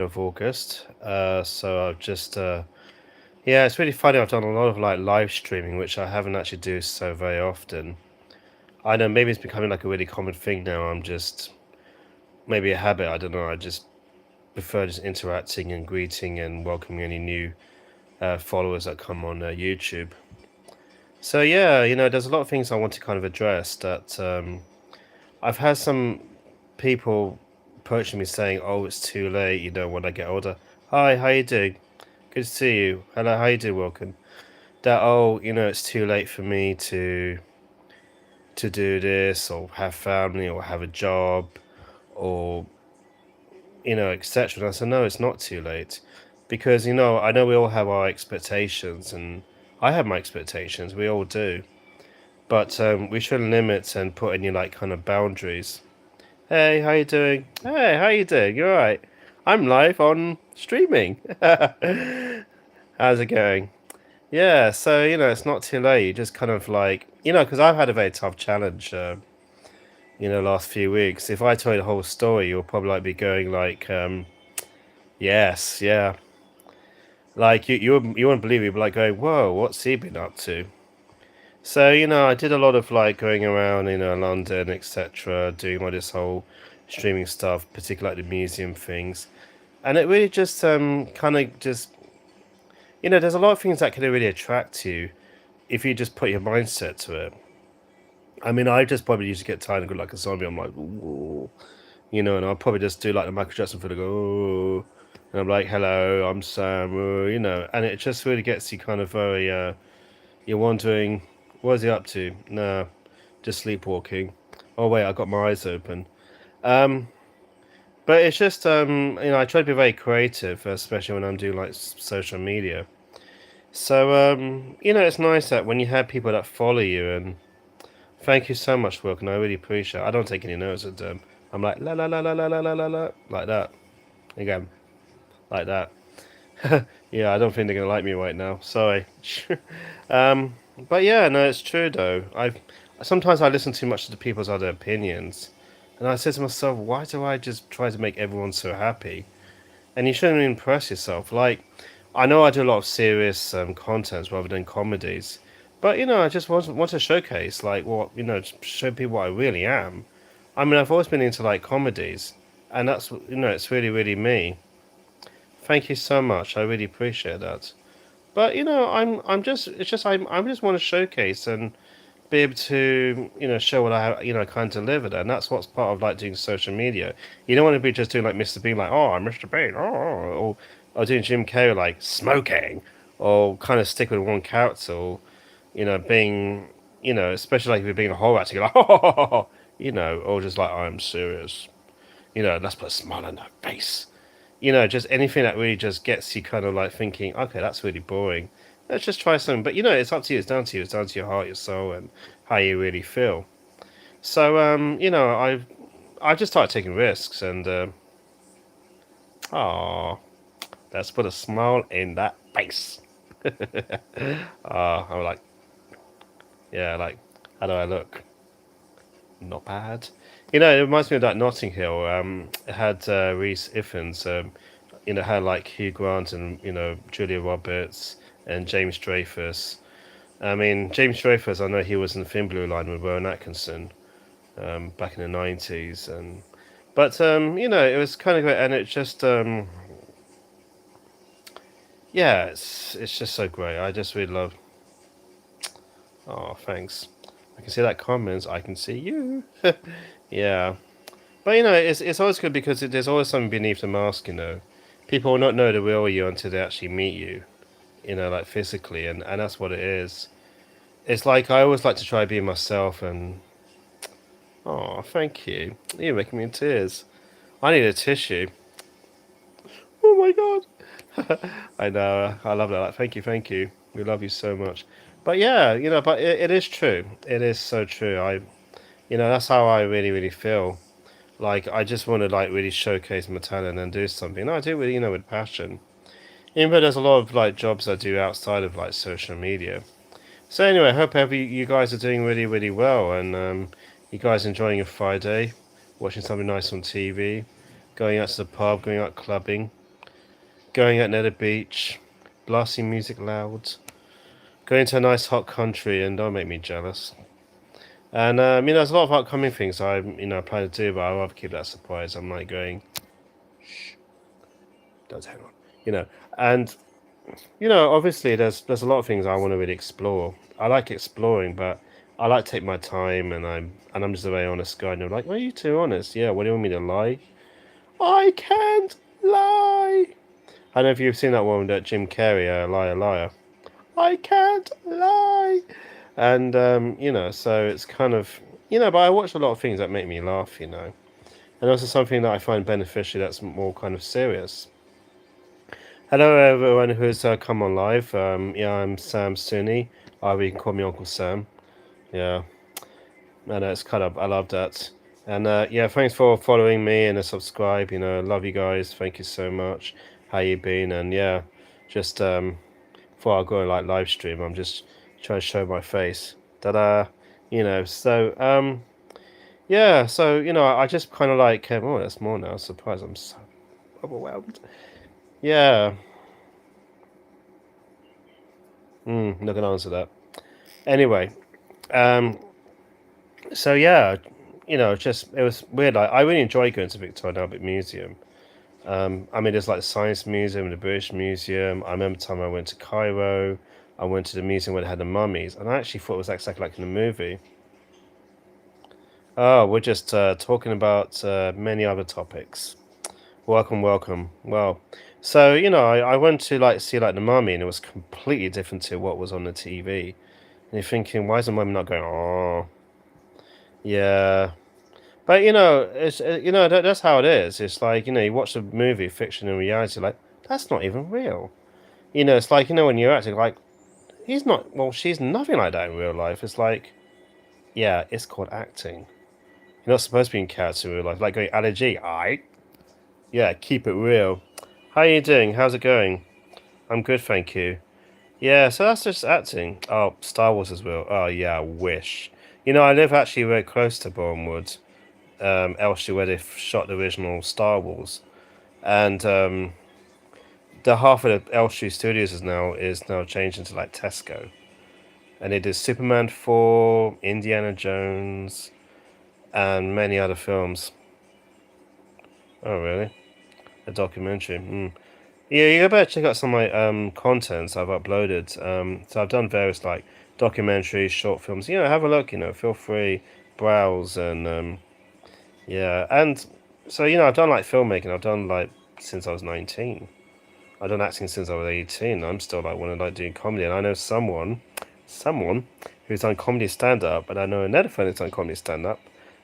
of August. So I've just yeah, it's really funny. I've done a lot of like live streaming, which I haven't actually do so very often. I know maybe it's becoming like a really common thing now. I'm just maybe a habit. I don't know. I just prefer just interacting and greeting and welcoming any new followers that come on YouTube. So yeah, there's a lot of things I want to kind of address that I've had some people approaching me saying, "Oh, it's too late, when I get older." Hi, how you doing? Good to see you. Hello, how you doing, Welcome. That it's too late for me to do this or have family or have a job or etc. And I said, no, it's not too late because I know we all have our expectations and I have my expectations. We all do, but we shouldn't limit and put any like kind of boundaries. Hey, how you doing? Hey, how you doing? You all right? I'm live on streaming. How's it going? Yeah, so it's not too late. You just kind of like because I've had a very tough challenge. Last few weeks. If I tell you the whole story, you'll probably like be going like, yes, yeah, like you wouldn't believe it. You'd be like going, whoa, what's he been up to? So I did a lot of like going around, London, etc., doing all this whole streaming stuff, particularly like the museum things, and it really just kind of just there's a lot of things that can really attract you if you just put your mindset to it. I mean, I just probably used to get tired and go like a zombie. I'm like, ooh, and I'll probably just do like the Michael Jackson for the go, "Ooh," and I'm like, hello, I'm Sam, and it just really gets you kind of very, you're wondering, what is he up to? No, just sleepwalking. Oh wait, I got my eyes open. Um, but it's just, I try to be very creative, especially when I'm doing like social media. So, it's nice that when you have people that follow you and thank you so much, Wilkin. I really appreciate it. I don't take any notes of them. I'm like la la la la la la la la la like that. Again, like that. Yeah, I don't think they're gonna like me right now. Sorry. um, but yeah, no, it's true though. I sometimes I listen too much to the people's other opinions, and I say to myself, why do I just try to make everyone so happy? And you shouldn't impress yourself. Like, I know I do a lot of serious contents rather than comedies, but I just want to showcase like what show people what I really am. I mean, I've always been into like comedies, and that's it's really me. Thank you so much. I really appreciate that. But I'm just it's just I just want to showcase and be able to show what I have, kind of delivered, and that's what's part of like doing social media. You don't want to be just doing like Mr. Bean, like I'm Mr. Bean, or doing Jim Carrey like smoking, or kind of stick with one character, or being especially like if you're being a horror actor, you're like or just like I'm serious, let's put a smile on that face. Just anything that really just gets you kind of like thinking, okay, that's really boring. Let's just try something. But it's up to you. It's down to you. It's down to your heart, your soul, and how you really feel. So I just started taking risks, and ah, let's put a smile in that face. I'm like, yeah, like, how do I look? Not bad. It reminds me of that Notting Hill. It had Reese Ifans. Had like Hugh Grant and Julia Roberts and James Dreyfus. I mean, James Dreyfus, I know he was in the Thin Blue Line with Rowan Atkinson back in the 90s, but it was kind of great, and it just yeah, it's just so great. I just really love. Oh, thanks. I can see that comments. I can see you. Yeah, but it's always good because there's always something beneath the mask. People will not know the real you until they actually meet you. Like physically, and that's what it is. It's like I always like to try being myself, and oh, thank you. You're making me in tears. I need a tissue. Oh my god. I know. I love that. Like, thank you, thank you. We love you so much. But yeah, but it is true. It is so true. That's how I really feel. Like I just want to like really showcase my talent and do something. And I do with with passion. Even though there's a lot of like jobs I do outside of like social media. So anyway, I hope you guys are doing really well, and you guys enjoying your Friday, watching something nice on TV, going out to the pub, going out clubbing. going out near the beach, blasting music loud, going to a nice hot country, and don't make me jealous. And there's a lot of upcoming things I plan to do, but I'd rather keep that surprise. I'm like going, don't hang on, you know, and obviously there's a lot of things I want to really explore. I like exploring, but I like to take my time, and I'm just a very honest guy. And they're like, "Are you too honest?" Yeah. What do you want me to lie? I can't lie. I don't know if you've seen that one that Jim Carrey, liar, liar. I can't lie. And so it's kind of but I watch a lot of things that make me laugh, and also something that I find beneficial that's more kind of serious. Hello, everyone who's come on live. Yeah, I'm Sam Suni. You can call me Uncle Sam. Yeah, and it's kind of I love that. And yeah, thanks for following me and subscribe. Love you guys. Thank you so much. How you been? And yeah, just before I go like live stream, I'm just trying to show my face. Ta-da! Yeah. So I just kind of like oh, that's more now. Surprise! I'm so overwhelmed. Yeah. Not gonna answer that. Anyway, um, so yeah, just it was weird. Like I really enjoy going to Victoria and Albert Museum. There's like the Science Museum, the British Museum. I remember the time I went to Cairo. I went to the museum where they had the mummies, and I actually thought it was exactly like in the movie. Oh, we're just talking about many other topics. Welcome, welcome. Well, so I went to like see like the mummy, and it was completely different to what was on the TV. And you're thinking, why is the mummy not going? Oh, yeah. But it's that's how it is. It's like you watch a movie, fiction and reality, like that's not even real. It's like when you're acting like he's not. Well, she's nothing like that in real life. It's like, yeah, it's called acting. You're not supposed to be in character in real life. Like going allergy, I yeah, keep it real. How are you doing? How's it going? I'm good, thank you. Yeah, so that's just acting. Oh, Star Wars as well. Oh yeah, I wish. I live actually very close to Bournemouth, Elstree, where they shot the original Star Wars, and the half of the Elstree Studios is now changed into like Tesco, and it is Superman 4, Indiana Jones, and many other films. Oh really? A documentary. Yeah, you better check out some of my contents I've uploaded. So I've done various like documentaries, short films. Have a look. Feel free, browse, and yeah. And so I've done like filmmaking. I've done like since I was 19. I've done acting since I was 18. I'm still like want to like doing comedy, and I know someone who's done comedy stand up, and I know another friend who's done comedy stand up,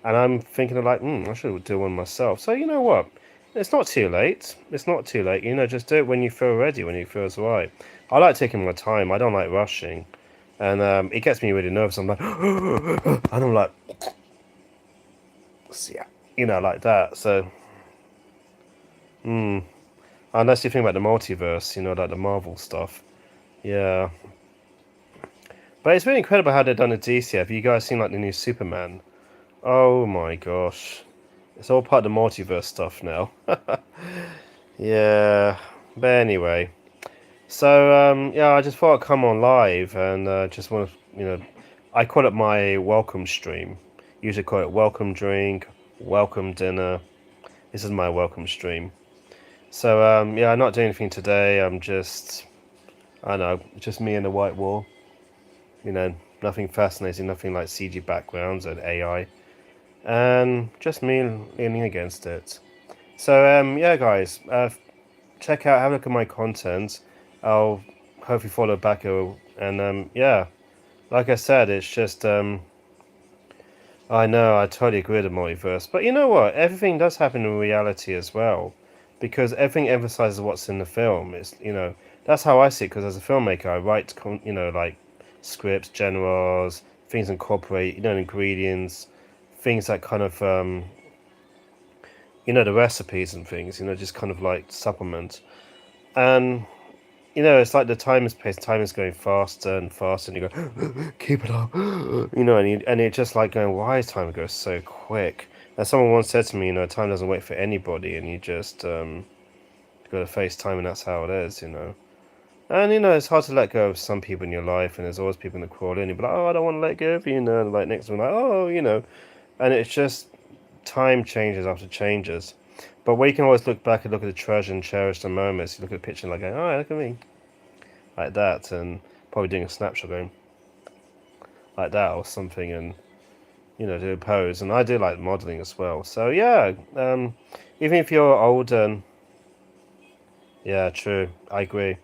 and I'm thinking of like, I should do one myself. So you know what? It's not too late. It's not too late. Just do it when you feel ready, when you feel it's right. I like taking my time. I don't like rushing, and it gets me really nervous. I'm like, and I'm like, yeah, like that. So, unless you think about the multiverse, like the Marvel stuff. Yeah. But it's really incredible how they've done the DC. Have you guys seen like the new Superman? Oh my gosh. It's all part of the multiverse stuff now. Yeah. But anyway. So yeah, I just thought I'd come on live and just want to, I call it my welcome stream. Usually call it welcome drink, welcome dinner. This is my welcome stream. So yeah, I'm not doing anything today. I'm just, I don't know, just me and the white wall. Nothing fascinating, nothing like CG backgrounds and AI, and just me leaning against it. So yeah, guys, check out, have a look at my content. I'll hopefully follow back, and yeah, like I said, it's just I know I totally agree with the multiverse, but you know what? Everything does happen in reality as well, because everything emphasizes what's in the film. It's that's how I see it. Because as a filmmaker, I write like scripts, genres, things incorporate ingredients, things that kind of the recipes and things just kind of like supplement. And it's like the time is paced, time is going faster and faster, and you go, keep it up, and it's just like going, why is time go so quick? And someone once said to me, time doesn't wait for anybody, and you just go, be able to face time, and that's how it is, you know. And it's hard to let go of some people in your life, and there's always people that crawl in. You're like, oh, I don't want to let go of you, Like next one, like, oh, and it's just time changes after changes. But we can always look back and look at the treasure and cherish the moments. You look at the picture and like, oh, look at me, like that, and probably doing a snapshot going like that or something, and do a pose. And I do like modeling as well. So yeah, even if you're older, yeah, true, I agree.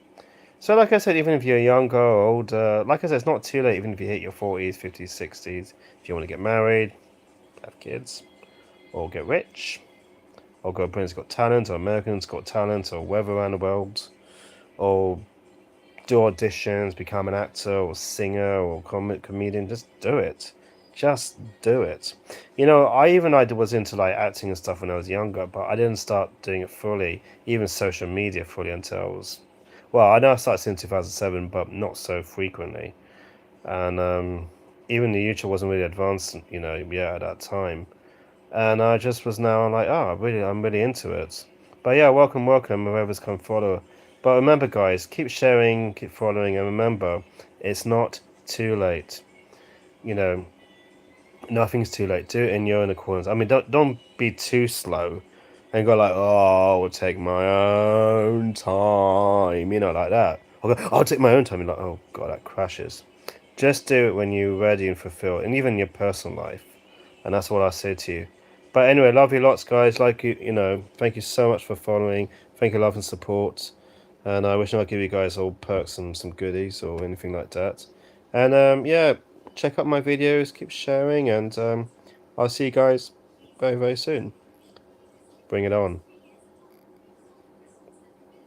So like I said, even if you're younger or older, like I said, it's not too late. Even if you hit your 40s, 50s, 60s, if you want to get married, have kids, or get rich, or go Britain's Got Talent, or American's Got Talent, or Weather Around the World, or do auditions, become an actor or singer or comedian. Just do it. Just do it. I was into like acting and stuff when I was younger, but I didn't start doing it fully, even social media fully, until I was. Well, I know I started in 2007, but not so frequently. And even the YouTube wasn't really advanced, yeah, at that time. And I just was now like, oh, I'm really into it. But yeah, welcome, whoever's come follow. But remember, guys, keep sharing, keep following, and remember, it's not too late. You know, nothing's too late. Do it in your own accordance. I mean, don't be too slow, and go like, oh, I'll take my own time. Like that. I'll take my own time. You're like, oh god, that crashes. Just do it when you're ready and fulfilled, and even in your personal life. And that's what I say to you. But anyway, love you lots, guys. Like thank you so much for following. Thank you, love and support. And I wish I could give you guys all perks and some goodies or anything like that. And yeah, check out my videos, keep sharing, and I'll see you guys very, very soon. Bring it on.